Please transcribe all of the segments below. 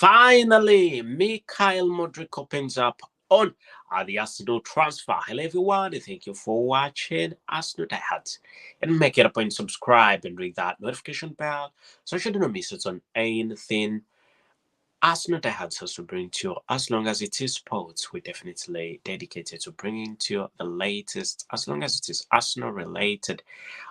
Finally, MYKHAILO MUDRYK opens up on the Arsenal transfer. Hello everyone, thank you for watching Arsenal Diehards. And make it a point to subscribe and ring that notification bell so you don't miss out on anything Arsenal Diehards has to bring to you. As long as it is sports, we're definitely dedicated to bringing to you the latest, as long as it is Arsenal related.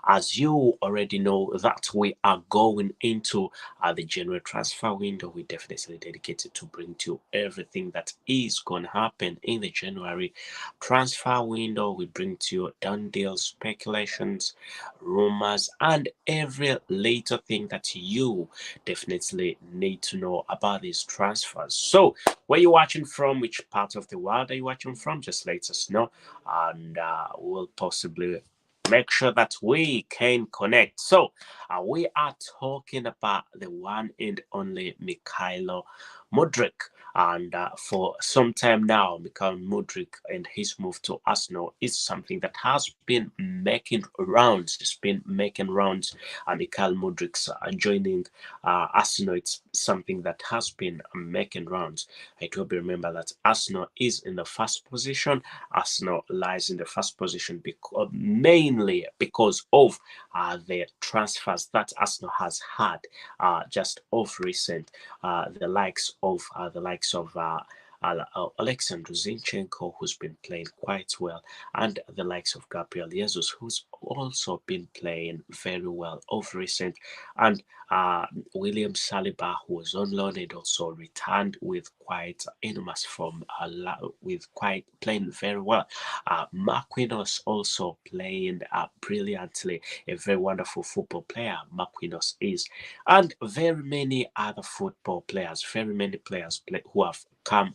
As you already know that we are going into the January transfer window, we're definitely dedicated to bring to you everything that is going to happen in the January transfer window. We bring to you done deals, speculations, rumors, and every little thing that you definitely need to know about these transfers. So, where you watching from? Which part of the world are you watching from? Just let us know, and we'll possibly make sure that we can connect. So, we are talking about the one and only MYKHAILO MUDRYK. And for some time now, MYKHAILO MUDRYK and his move to Arsenal is something that has been making rounds. It's been making rounds. MYKHAILO MUDRYK's joining Arsenal, it's something that has been making rounds. I do remember that Arsenal is in the first position. Arsenal lies in the first position mainly because of the transfers that Arsenal has had just of recent. The likes of Alexander Zinchenko, who's been playing quite well, and the likes of Gabriel Jesus, who's also been playing very well of recent, and William Saliba, who was on loan and also returned with quite enormous form, with quite playing very well. Marquinhos also playing brilliantly, a very wonderful football player. Marquinhos is, and very many other football players, very many players who have come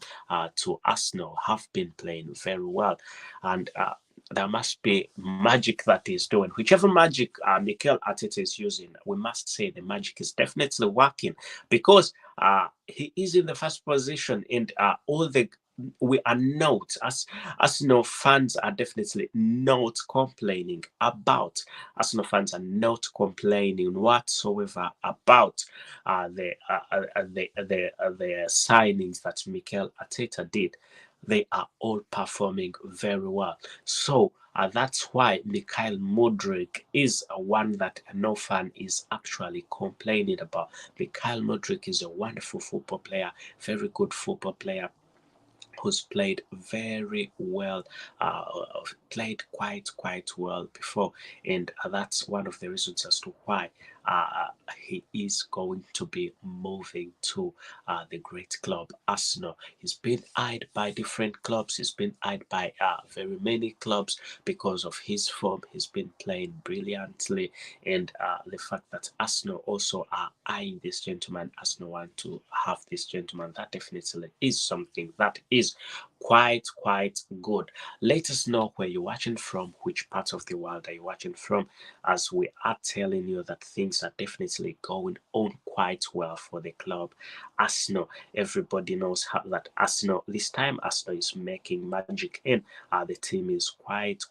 to Arsenal have been playing very well, and there must be magic that he's doing. Whichever magic Mikel Arteta is using, we must say the magic is definitely working because he is in the first position, and all the we are not, as Arsenal fans are definitely not complaining about. Arsenal fans are not complaining whatsoever about the signings that Mikel Arteta did. They are all performing very well. So that's why MYKHAILO MUDRYK is one that no fan is actually complaining about. MYKHAILO MUDRYK is a wonderful football player, very good football player who's played very well, played quite well before, and that's one of the reasons as to why he is going to be moving to the great club Arsenal. He's been eyed by different clubs. He's been eyed by very many clubs because of his form. He's been playing brilliantly, and the fact that Arsenal also are eyeing this gentleman, Arsenal want to have this gentleman, that definitely is something that is quite good. Let us know where you're watching from, which part of the world are you watching from, as we are telling you that things are definitely going on quite well for the club Arsenal. Everybody knows that Arsenal, this time Arsenal is making magic, and the team is quite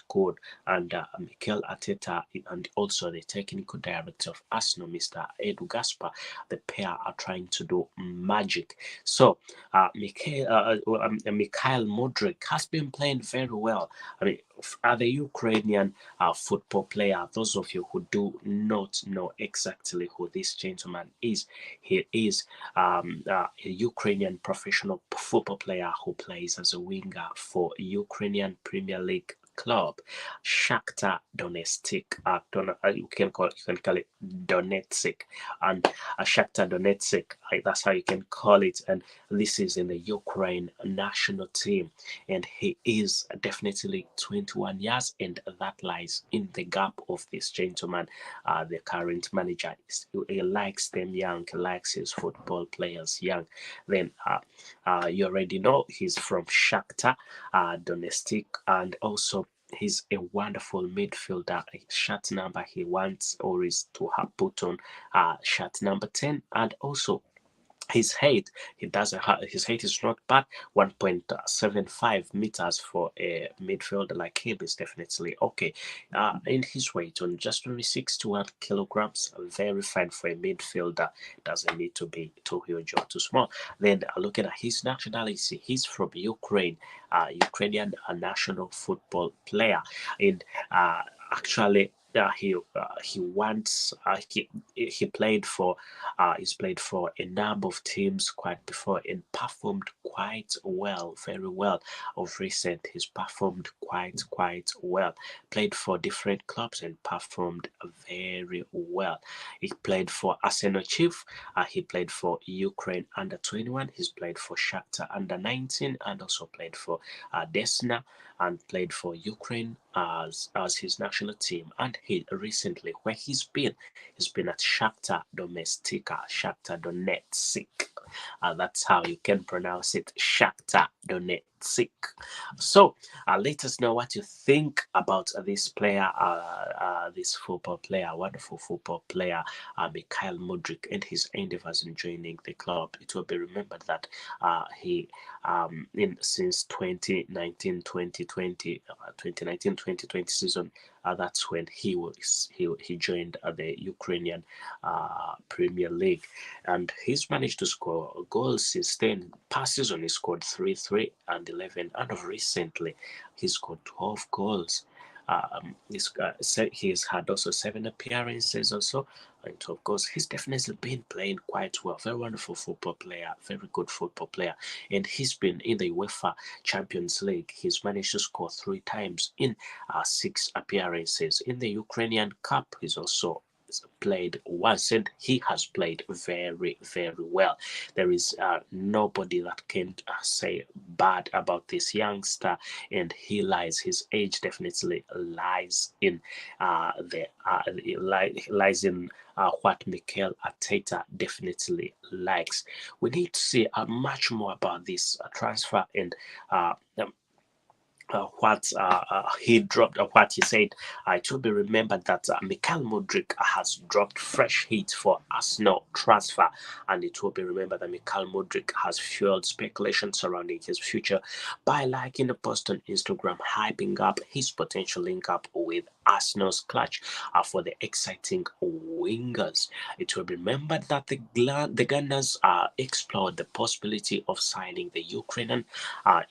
good, and Mikel Arteta and also the technical director of Arsenal, Mr. Edu Gaspar, the pair are trying to do magic. So MYKHAILO MUDRYK has been playing very well. I mean, the Ukrainian football player, those of you who do not know exactly who this gentleman is, he is a Ukrainian professional football player who plays as a winger for Ukrainian Premier League club Shakhtar Donetsk. You can call it Donetsk, and Shakhtar Donetsk. That's how you can call it. And this is in the Ukraine national team, and he is definitely 21 years, and that lies in the gap of this gentleman. The current manager he likes them young, he likes his football players young. Then you already know he's from Shakhtar Donetsk, and also he's a wonderful midfielder. Shirt number he wants or is to have put on shirt number 10, and also his height, he doesn't have his height is not bad. 1.75 meters for a midfielder like him is definitely okay. In his weight on just only 61 kilograms, very fine for a midfielder. Doesn't need to be too huge or too small. Then looking at his nationality, he's from Ukraine, Ukrainian national football player, and actually. He once he played for he's played for a number of teams quite before and performed quite well, very well. Of recent, he's performed quite well. Played for different clubs and performed very well. He played for Arsenal Chief. He played for Ukraine under 21. He's played for Shakhtar under 19 and also played for Desna and played for Ukraine as his national team. And he recently, where he's been at Shakhtar Domestika, Shakhtar Donetsk. That's how you can pronounce it, Shakhtar Donetsk. So let us know what you think about this player, this football player, wonderful football player, MYKHAILO MUDRYK, and his endeavors in joining the club. It will be remembered that he since 2019-2020 season, that's when he joined the Ukrainian Premier League, and he's managed to score goals since then. Past season he scored 3 and 11, and recently he scored 12 goals. He's had also 7 appearances also, and of course he's definitely been playing quite well. Very wonderful football player, very good football player, and he's been in the UEFA Champions League. He's managed to score 3 times in 6 appearances. In the Ukrainian Cup, he's also played once, and he has played very well. There is nobody that can say bad about this youngster, and his age definitely lies in lies in what Mikel Arteta definitely likes. We need to see much more about this transfer and what he dropped, or what he said. It should be remembered that MYKHAILO MUDRYK has dropped fresh heat for Arsenal transfer, and it will be remembered that MYKHAILO MUDRYK has fueled speculation surrounding his future by liking a post on Instagram hyping up his potential link up with Arsenal's clutch for the exciting wingers. It will be remembered that the Gunners explored the possibility of signing the Ukrainian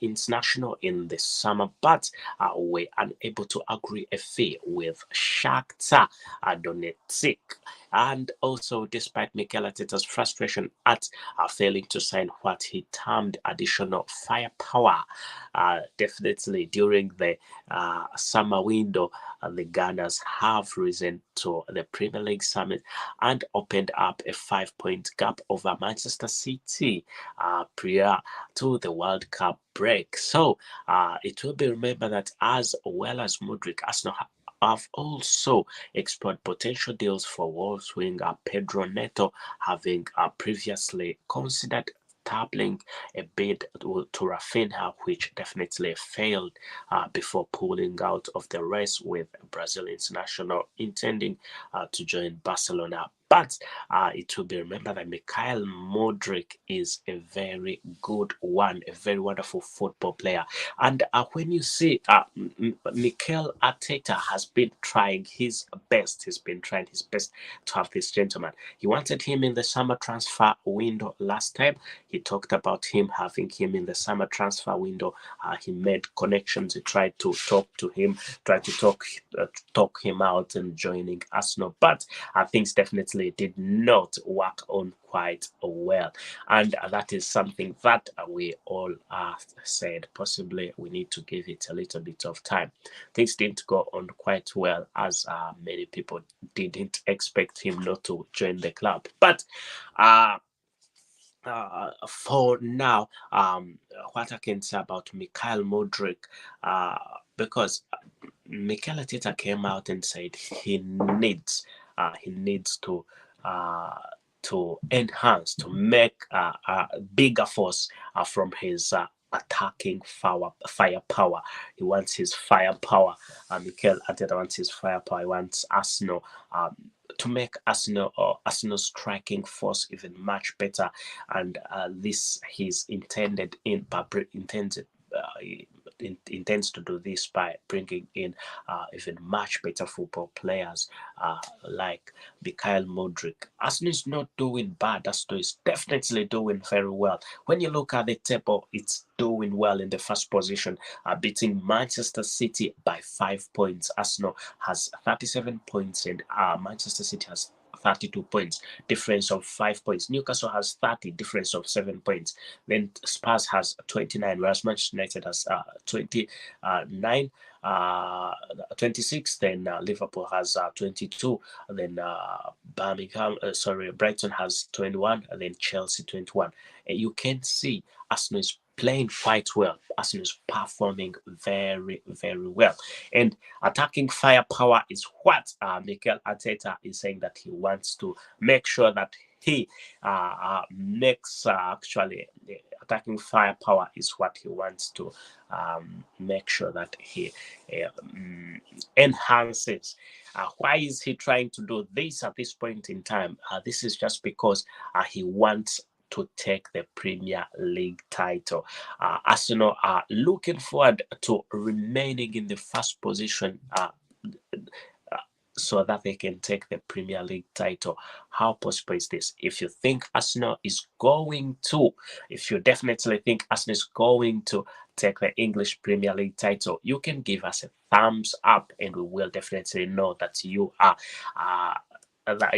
international in the summer, but were unable to agree a fee with Shakhtar Donetsk. And also, despite Mikel Arteta's frustration at failing to sign what he termed additional firepower, definitely during the summer window, the Gunners have risen to the Premier League summit and opened up a 5-point gap over Manchester City prior to the World Cup break. So it will be remembered that as well as Mudryk, Arsenal have also explored potential deals for Wolves winger Pedro Neto, having previously considered tabling a bid to Rafinha, which definitely failed before pulling out of the race, with Brazil international intending to join Barcelona. But it will be remembered that MYKHAILO MUDRYK is a very good one, a very wonderful football player. And when you see Mikel Arteta has been trying his best, to have this gentleman. He wanted him in the summer transfer window last time. He talked about having him in the summer transfer window. He made connections. He tried to talk to him, tried to talk him out and joining Arsenal, but things definitely did not work on quite well, and that is something that we all said possibly we need to give it a little bit of time. Things didn't go on quite well, as many people didn't expect him not to join the club, but for now, what I can say about MYKHAILO MUDRYK, because Mikel Arteta came out and said he needs to enhance, to make a bigger force from his attacking firepower. He wants his firepower. Mikel Arteta wants his firepower. He wants Arsenal to make Arsenal's striking force even much better, and this he's intended in intended. Intends to do this by bringing in even much better football players like MYKHAILO MUDRYK. Arsenal is not doing bad. Arsenal is definitely doing very well. When you look at the table, it's doing well in the first position, beating Manchester City by 5 points. Arsenal has 37 points and Manchester City has 32 points, difference of 5 points. Newcastle has 30, difference of 7 points. Then Spurs has 29, whereas Manchester United has 29. 26, then Liverpool has 22, then Brighton has 21, and then Chelsea 21. And you can see Arsenal is playing quite well. Arsenal is performing very, very well. And attacking firepower is what Mikel Arteta is saying that he wants to make sure that he makes actually attacking firepower is what he wants to make sure that he enhances. Why is he trying to do this at this point in time? This is just because he wants to take the Premier League title. Arsenal are looking forward to remaining in the first position so that they can take the Premier League title. How possible is this? If you think Arsenal is going to, if you definitely think Arsenal is going to take the English Premier League title, you can give us a thumbs up and we will definitely know that you are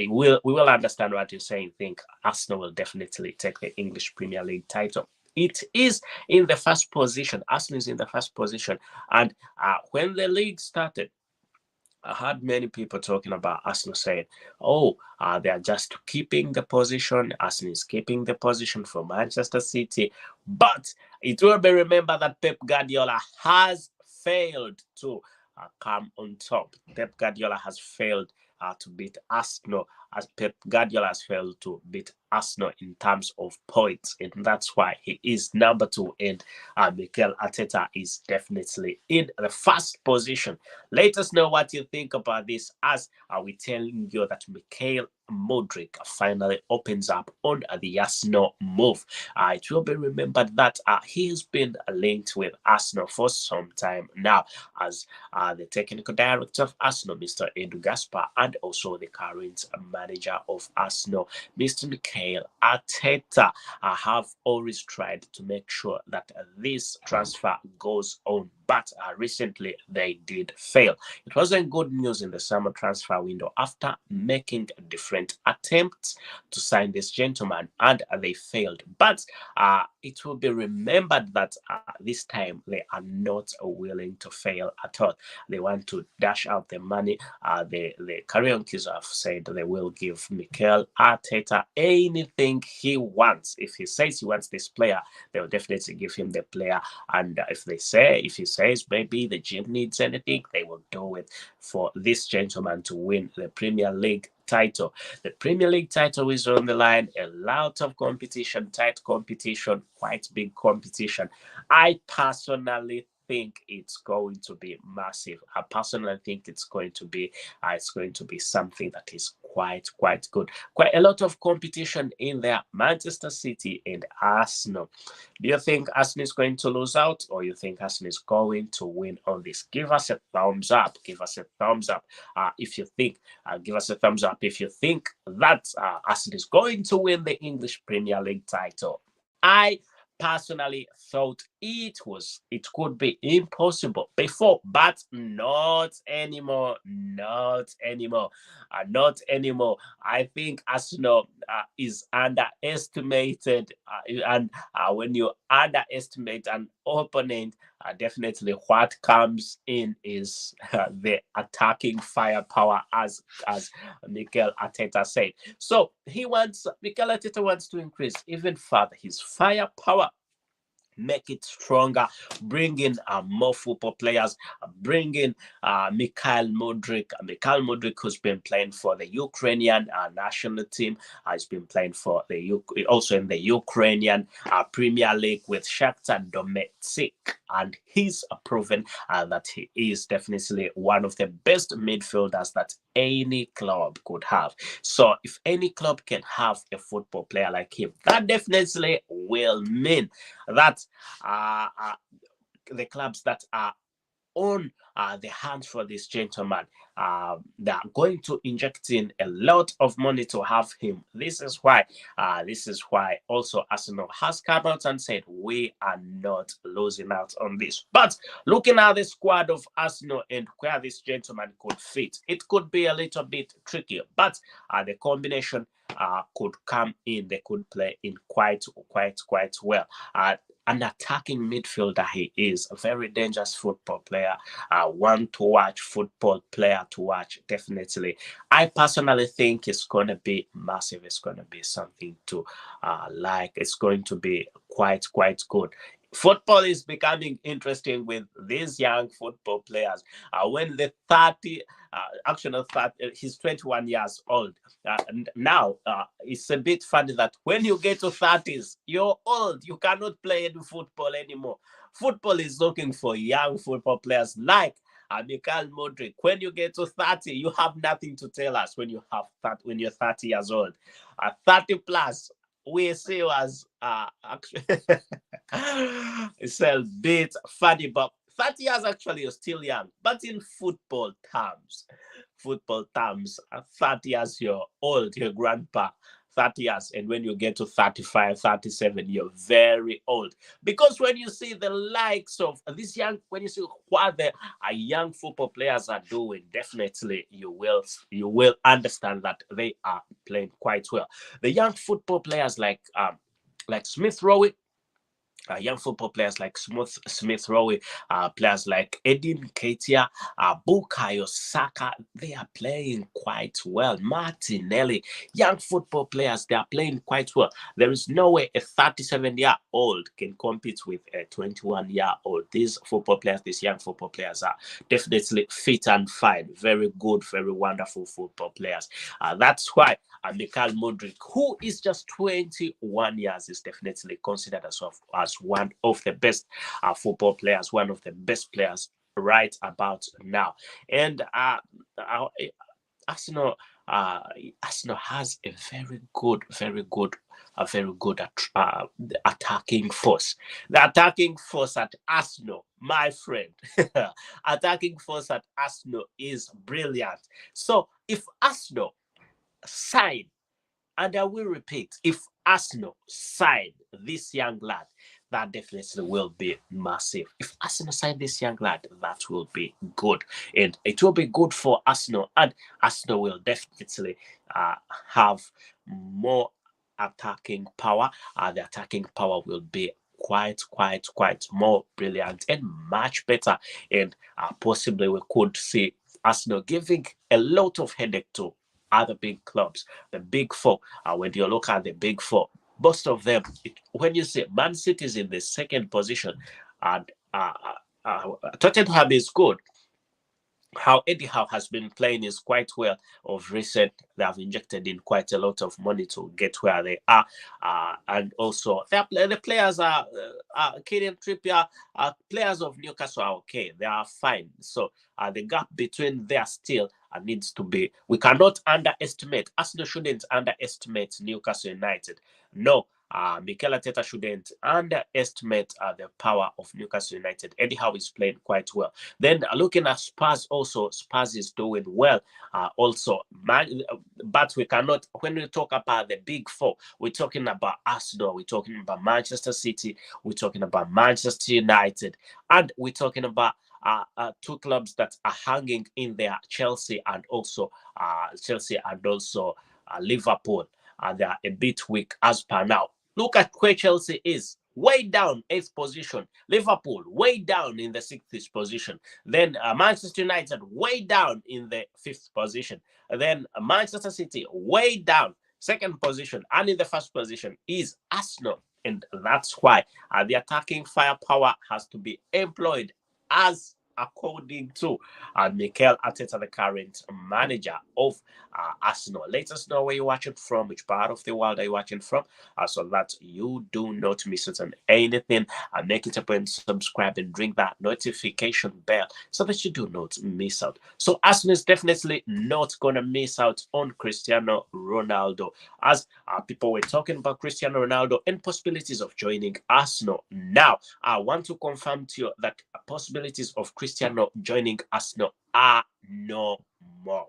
we will understand what you're saying. Think Arsenal will definitely take the English Premier League title. It is in the first position. Arsenal is in the first position. And when the league started, I heard many people talking about Arsenal saying, oh, they are just keeping the position. Arsenal is keeping the position for Manchester City. But it will be remembered that Pep Guardiola has failed to come on top. Pep Guardiola has failed to beat Arsenal, as Pep Guardiola has failed to beat Arsenal in terms of points, and that's why he is number 2, and Mikel Arteta is definitely in the first position. Let us know what you think about this, as we telling you that MYKHAILO MUDRYK finally opens up on the Arsenal move. It will be remembered that he has been linked with Arsenal for some time now, as the technical director of Arsenal, Mr. Edu Gaspar, and also the current manager of Arsenal, Mr. Mikel Arteta, have always tried to make sure that this transfer goes on, but recently they did fail. It wasn't good news in the summer transfer window after making different attempts to sign this gentleman, and they failed. But it will be remembered that this time they are not willing to fail at all. They want to dash out the money. The Karaoke's have said they will give Mikel Arteta anything he wants. If he says he wants this player, they will definitely give him the player. And if he says maybe the gym needs anything, they will do it for this gentleman to win the Premier League title. The Premier League title is on the line. A lot of competition, tight competition, quite big competition. I personally think it's going to be massive. I personally think it's going to be something that is quite good. Quite a lot of competition in there. Manchester City and Arsenal. Do you think Arsenal is going to lose out, or you think Arsenal is going to win on this? Give us a thumbs up. Give us a thumbs up if you think. Give us a thumbs up if you think that Arsenal is going to win the English Premier League title. I personally thought it could be impossible before, but not anymore. Not anymore. I think Arsenal is underestimated, and when you underestimate an opponent, definitely what comes in is the attacking firepower, as Mikel Arteta said. So Mikel Arteta wants to increase even further his firepower make it stronger, bring in more football players, bring in Mikhail Mudryk. Mikhail Mudryk, who's been playing for the Ukrainian national team, has been playing for also in the Ukrainian Premier League with Shakhtar Donetsk, and he's proven that he is definitely one of the best midfielders that any club could have. So if any club can have a football player like him, that definitely will mean that the clubs that are on the hands for this gentleman, they are going to inject in a lot of money to have him. This is why also Arsenal has come out and said we are not losing out on this. But looking at the squad of Arsenal and where this gentleman could fit, it could be a little bit tricky, but the combination could come in. They could play in quite well. An attacking midfielder, he is a very dangerous football player, one to watch, football player to watch, definitely. I personally think it's going to be massive. It's going to be something to like. It's going to be quite good. Football is becoming interesting with these young football players. When the 30, actually 30, he's 21 years old. Now, it's a bit funny that when you get to 30s, you're old. You cannot play any football anymore. Football is looking for young football players like Mikhail Mudryk. When you get to 30, you have nothing to tell us when you have when you're 30 years old. 30 plus, we see you as actually it's a bit funny, but 30 years actually you're still young. But in football terms, 30 years you're old, you're grandpa. 30 years, and when you get to 35, 37, you're very old. Because when you see the likes of this young, when you see what the young football players are doing, definitely you will understand that they are playing quite well. The young football players like Smith Rowe, young football players like Smith Rowe, players like Edin Ketia, Bukayo Saka, they are playing quite well. Martinelli, young football players, they are playing quite well. There is no way a 37-year-old can compete with a 21-year-old. These football players, these young football players are definitely fit and fine. Very good, very wonderful football players. That's why Mikhail Mudryk, who is just 21 years, is definitely considered as one of the best football players, one of the best players right about now. And Arsenal has a very good attacking force. The attacking force at Arsenal, my friend, attacking force at Arsenal is brilliant. So if Arsenal sign, and I will repeat, if Arsenal sign this young lad, that definitely will be massive. If Arsenal sign this young lad, that will be good. And it will be good for Arsenal. And Arsenal will definitely have more attacking power. The attacking power will be quite more brilliant and much better. And possibly we could see Arsenal giving a lot of headache to other big clubs, the big four. When you look at the big four, most of them, when you say Man City is in the second position, and Tottenham is good. How Eddie Howe has been playing is quite well of recent. They have injected in quite a lot of money to get where they are, and also the players are Kylian Trippier, players of Newcastle are okay. They are fine. So the gap between there still needs to be. We cannot underestimate. Arsenal shouldn't underestimate Newcastle United. No, Mikel Arteta shouldn't underestimate the power of Newcastle United. Eddie Howe is playing quite well. Then looking at Spurs, also Spurs is doing well. But we cannot. When we talk about the big four, we're talking about Arsenal, we're talking about Manchester City, we're talking about Manchester United, and we're talking about two clubs that are hanging in there, Chelsea and also Liverpool. They are a bit weak as per now. Look at where Chelsea is. Way down, 8th position. Liverpool, way down in the 6th position. Then Manchester United, way down in the 5th position. Then Manchester City, way down, 2nd position. And in the 1st position is Arsenal. And that's why the attacking firepower has to be employed as according to Mikel Arteta, the current manager of Arsenal. Let us know where you're watching from, which part of the world are you watching from, so that you do not miss out on anything. Make it a point to subscribe and ring that notification bell so that you do not miss out. So Arsenal is definitely not going to miss out on Cristiano Ronaldo, as people were talking about Cristiano Ronaldo and possibilities of joining Arsenal. Now, I want to confirm to you that possibilities of Cristiano joining Arsenal are no more.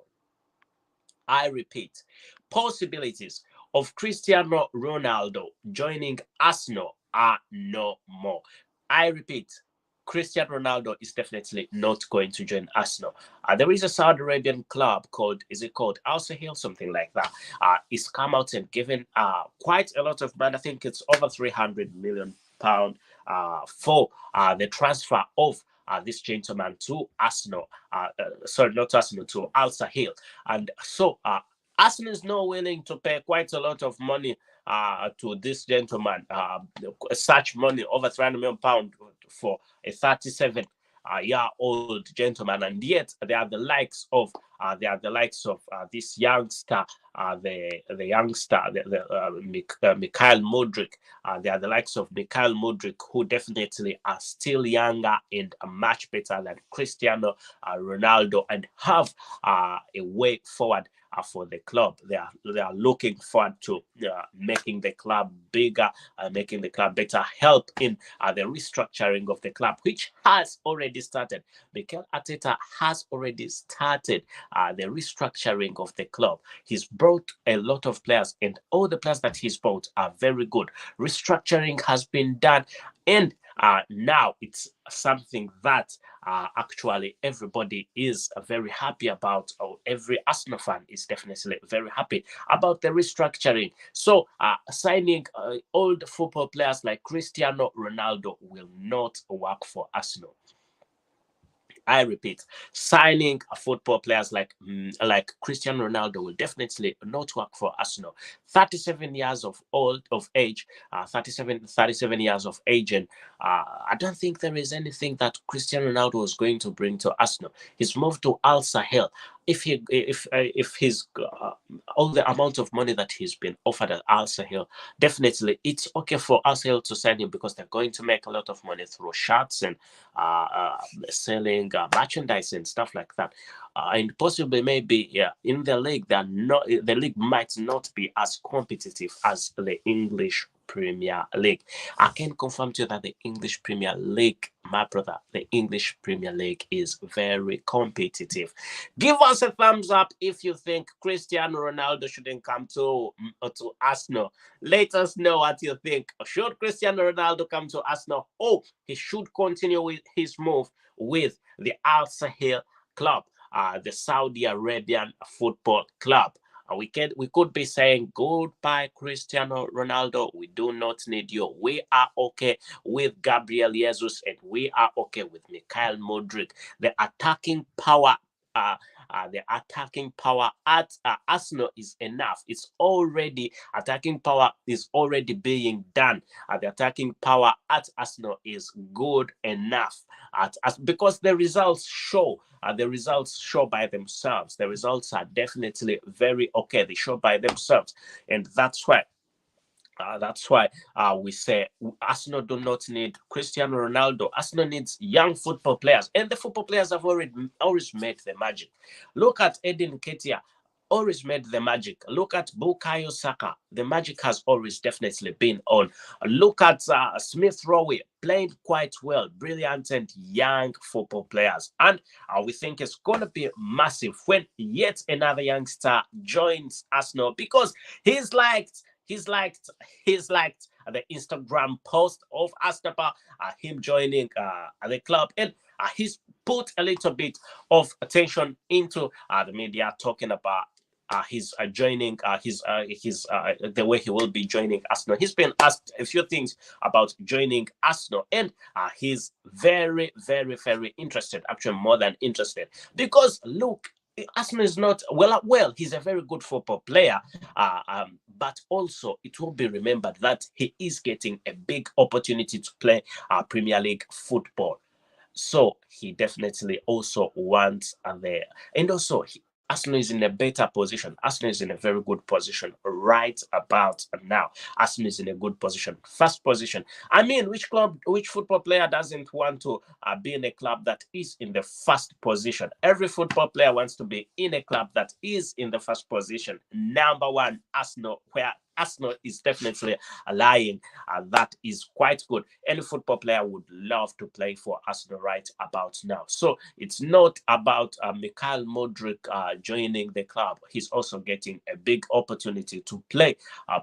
I repeat, possibilities of Cristiano Ronaldo joining Arsenal are no more. I repeat, Cristiano Ronaldo is definitely not going to join Arsenal. There is a Saudi Arabian club called, is it called Al Sahil, something like that. It's come out and given quite a lot of money. I think it's over £300 million for the transfer of this gentleman to Arsenal. Sorry, not Arsenal, to Al Sahil. And so Arsenal is not willing to pay quite a lot of money to this gentleman, such money, over £300 million for a 37-year-old gentleman, and yet they are the likes of this youngster, Mikhail Mudryk. They are the likes of Mikhail Mudryk, who definitely are still younger and much better than Cristiano Ronaldo, and have a way forward for the club. They are looking forward to making the club bigger, making the club better, help in the restructuring of the club, which has already started. Mikel Arteta has already started the restructuring of the club. He's brought a lot of players, and all the players that he's brought are very good. Restructuring has been done, and now it's something that actually everybody is very happy about, or every Arsenal fan is definitely very happy about the restructuring. So signing old football players like Cristiano Ronaldo will not work for Arsenal. I repeat, signing football players like Cristiano Ronaldo will definitely not work for Arsenal. 37 years of age, 37 years of age, and I don't think there is anything that Cristiano Ronaldo is going to bring to Arsenal. He's moved to Al Sahel. If he's all the amount of money that he's been offered at Al Sahel, definitely it's okay for Al Sahel to sign him, because they're going to make a lot of money through shirts and selling merchandise and stuff like that. And possibly maybe in the league, the league might not be as competitive as the English Premier League. I can confirm to you that the English Premier League, my brother, the English Premier League is very competitive. Give us a thumbs up if you think Cristiano Ronaldo shouldn't come to Arsenal. Let us know what you think. Should Cristiano Ronaldo come to Arsenal? Oh, he should continue with his move with the Al Sahel club, the Saudi Arabian football club. We could be saying goodbye, Cristiano Ronaldo. We do not need you. We are okay with Gabriel Jesus, and we are okay with Mikhail Mudryk. The attacking power at Arsenal is enough. It's already attacking power is already being done. The attacking power at Arsenal is good enough because the results show. The results show by themselves. The results are definitely very okay. They show by themselves, and that's why we say Arsenal do not need Cristiano Ronaldo. Arsenal needs young football players, and the football players have always made the magic. Look at Edin Ketia, always made the magic. Look at Bukayo Saka. The magic has always definitely been on. Look at Smith Rowe, playing quite well, brilliant and young football players. And we think it's going to be massive when yet another youngster joins Arsenal, because he's liked the Instagram post of Astapa, him joining the club, and he's put a little bit of attention into the media, talking about his joining, the way he will be joining Arsenal. He's been asked a few things about joining Arsenal, and he's very, very, very interested, actually more than interested, because look Arsenal is not well. He's a very good football player, but also it will be remembered that he is getting a big opportunity to play Premier League football. So he definitely also wants there, and also Arsenal is in a better position. Arsenal is in a very good position right about now. Arsenal is in a good position, first position. I mean, which football player doesn't want to be in a club that is in the first position? Every football player wants to be in a club that is in the first position. Number one, Arsenal, where Arsenal is definitely lying. That is quite good. Any football player would love to play for Arsenal right about now. So it's not about MYKHAILO Mudryk joining the club. He's also getting a big opportunity to play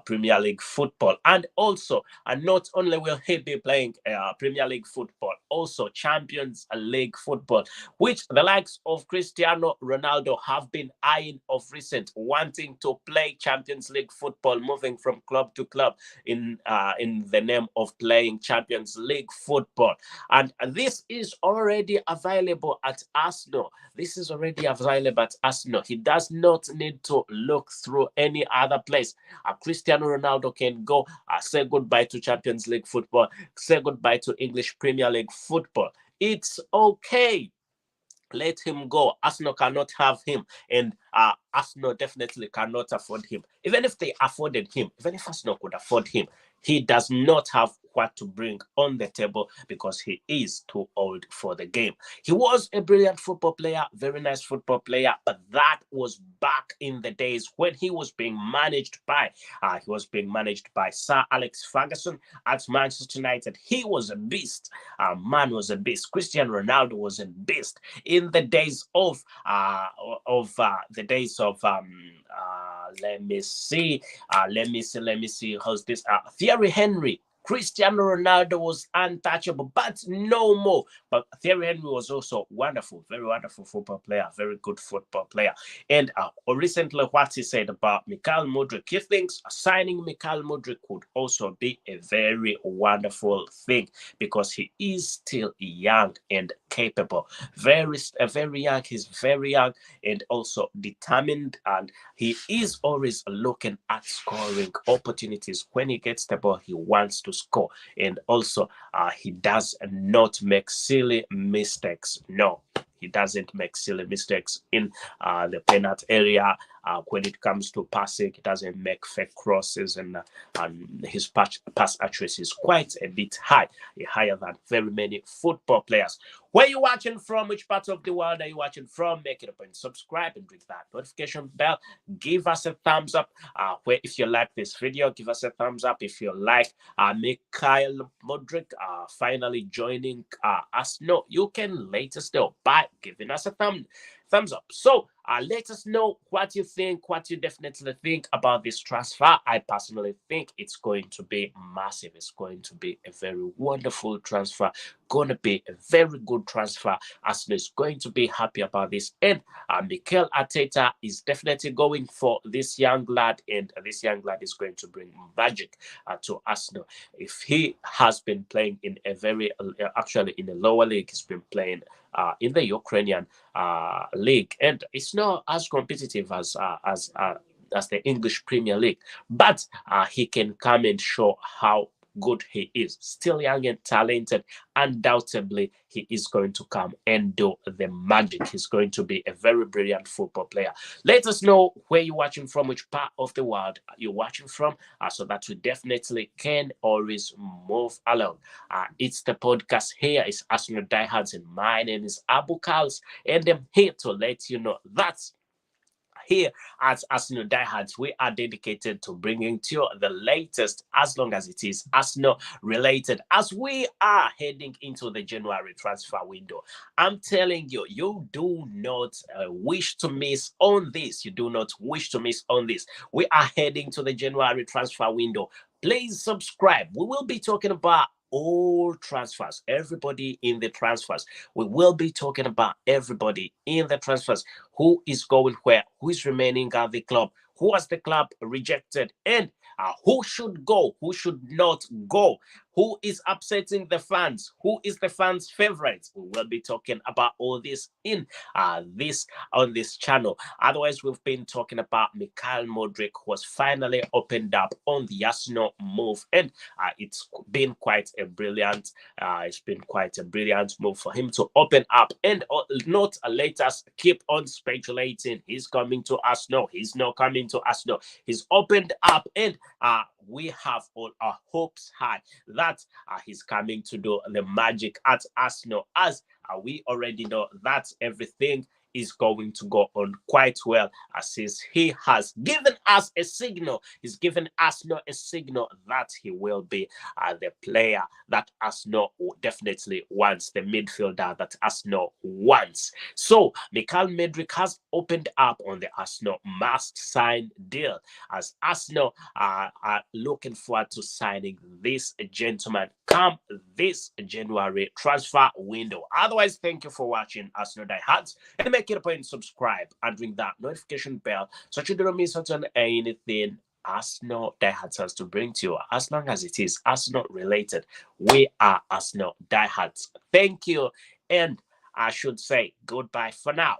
Premier League football. And also, not only will he be playing Premier League football, also Champions League football, which the likes of Cristiano Ronaldo have been eyeing of recent, wanting to play Champions League football, moving from club to club in the name of playing Champions League football. And this is already available at Arsenal. This is already available at Arsenal. He does not need to look through any other place. Cristiano Ronaldo can go say goodbye to Champions League football, say goodbye to English Premier League football. It's okay. Let him go. Arsenal cannot have him, and Arsenal definitely cannot afford him. Even if they afforded him, even if Arsenal could afford him, he does not have what to bring on the table because he is too old for the game. He was a brilliant football player, very nice football player, but that was back in the days when he was being managed by Sir Alex Ferguson at Manchester United. He was a beast. Man was a beast. Cristiano Ronaldo was a beast in the days of let me see how's this Thierry Henry. Cristiano Ronaldo was untouchable, but no more. But Thierry Henry was also wonderful, very wonderful football player, very good football player. And recently, what he said about MYKHAILO Mudryk, he thinks signing MYKHAILO Mudryk would also be a very wonderful thing because he is still young and capable. Very young. He's very young and also determined, and he is always looking at scoring opportunities. When he gets the ball, he wants to score, and also he does not make silly mistakes. No, he doesn't make silly mistakes in the penalty area. When it comes to passing, he doesn't make fake crosses, and his pass accuracy is quite a bit high, higher than very many football players. Where are you watching from? Which part of the world are you watching from? Make it a point, subscribe, and ring that notification bell. Give us a thumbs up. If you like this video, give us a thumbs up. If you like MYKHAILO Mudryk finally joining us, no, you can let us know by giving us a thumbs up. So let us know what you think, what you definitely think about this transfer. I personally think it's going to be massive. It's going to be a very wonderful transfer, going to be a very good transfer. Arsenal is going to be happy about this, and Mikel Arteta is definitely going for this young lad, and this young lad is going to bring magic to Arsenal. If he has been playing in a very actually in a lower league, he's been playing in the Ukrainian league, and it's not as competitive as the English Premier League, but he can come and show how good he is. Still young and talented. Undoubtedly, he is going to come and do the magic. He's going to be a very brilliant football player. Let us know where you're watching from, which part of the world you're watching from, so that we definitely can always move along. It's the podcast here. It's Arsenal Diehards, and my name is Abu Kals, and I'm here to let you know that's here at Arsenal Diehards, we are dedicated to bringing to you the latest, as long as it is Arsenal related, as we are heading into the January transfer window. I'm telling you, you do not wish to miss on this. You do not wish to miss on this. We are heading to the January transfer window. Please subscribe. We will be talking about all transfers, everybody in the transfers. We will be talking about everybody in the transfers, who is going where, who is remaining at the club, who has the club rejected, and who should go, who should not go. Who is upsetting the fans? Who is the fans' favorites? We will be talking about all this in this on this channel. Otherwise, we've been talking about MYKHAILO MUDRYK, who was finally opened up on the Arsenal move, and it's been quite a brilliant. It's been quite a brilliant move for him to open up and not let us keep on speculating. He's coming to Arsenal. He's not coming to Arsenal. He's opened up, and we have all our hopes high that he's coming to do the magic at Arsenal, as we already know that everything is going to go on quite well, since he has given us a signal. He's given Arsenal a signal that he will be the player that Arsenal definitely wants, the midfielder that Arsenal wants. So MYKHAILO MUDRYK has opened up on the Arsenal must-sign deal, as Arsenal are looking forward to signing this gentleman come this January transfer window. Otherwise, thank you for watching Arsenal Diehards, and make it a point to subscribe and ring that notification bell so you don't miss out on anything Arsenal Diehards has to bring to you. As long as it is Arsenal related, we are Arsenal Diehards. Thank you, and I should say goodbye for now.